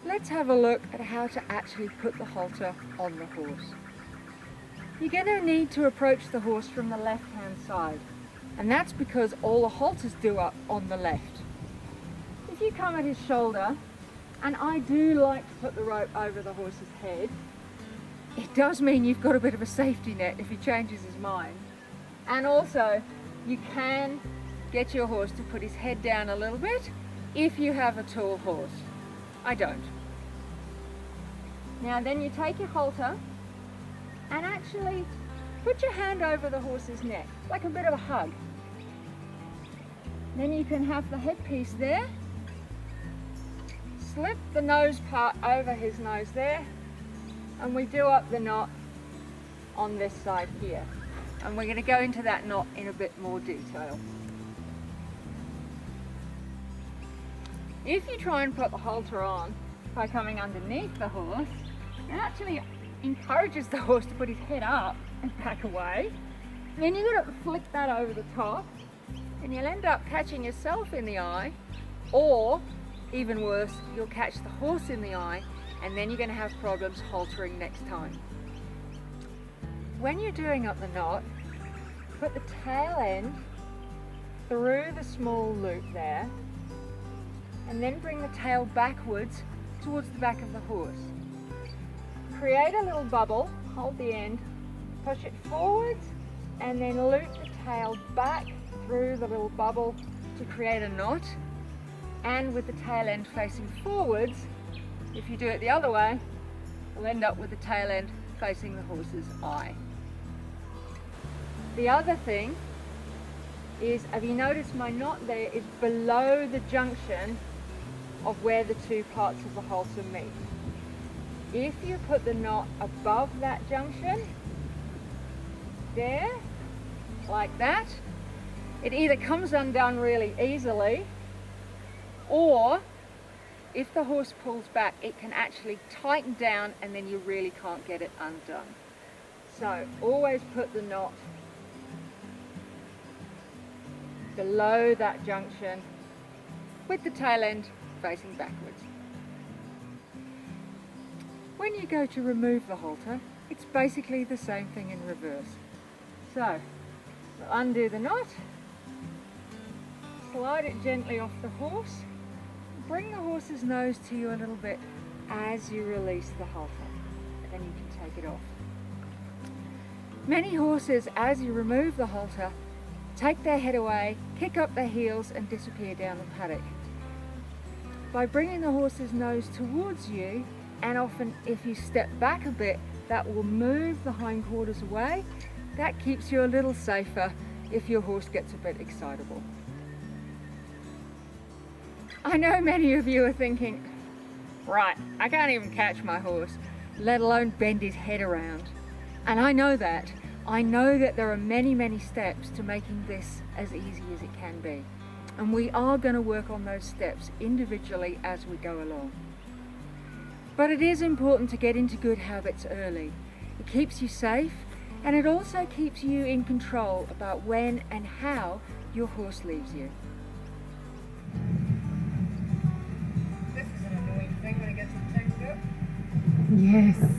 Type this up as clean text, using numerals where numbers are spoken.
let's have a look at how to actually put the halter on the horse. You're going to need to approach the horse from the left-hand side, and that's because all the halters do up on the left. If you come at his shoulder, and I do like to put the rope over the horse's head, it does mean you've got a bit of a safety net if he changes his mind. And also, you can get your horse to put his head down a little bit if you have a tall horse. I don't. Now then you take your halter and actually put your hand over the horse's neck, like a bit of a hug. Then you can have the headpiece there, slip the nose part over his nose there, and we do up the knot on this side here. And we're going to go into that knot in a bit more detail. If you try and put the halter on by coming underneath the horse, it actually encourages the horse to put his head up and back away. And then you've got to flick that over the top, and you'll end up catching yourself in the eye, or even worse, you'll catch the horse in the eye, and then you're going to have problems haltering next time. When you're doing up the knot, put the tail end through the small loop there, and then bring the tail backwards towards the back of the horse. Create a little bubble, hold the end, push it forwards, and then loop the tail back through the little bubble to create a knot. And with the tail end facing forwards, if you do it the other way, you'll end up with the tail end facing the horse's eye. The other thing is, have you noticed my knot there is below the junction of where the two parts of the halter meet? If you put the knot above that junction, there, like that, it either comes undone really easily, or if the horse pulls back, it can actually tighten down and then you really can't get it undone. So always put the knot below that junction with the tail end facing backwards. When you go to remove the halter, it's basically the same thing in reverse. So we'll undo the knot, slide it gently off the horse, bring the horse's nose to you a little bit as you release the halter, and then you can take it off. Many horses, as you remove the halter, take their head away, kick up their heels and disappear down the paddock. By bringing the horse's nose towards you, and often if you step back a bit, that will move the hindquarters away. That keeps you a little safer if your horse gets a bit excitable. I know many of you are thinking, right, I can't even catch my horse, let alone bend his head around. And I know that. I know that there are many, many steps to making this as easy as it can be. And we are going to work on those steps individually as we go along. But it is important to get into good habits early. It keeps you safe, and it also keeps you in control about when and how your horse leaves you. This is an annoying thing when it gets tangled up. Yes.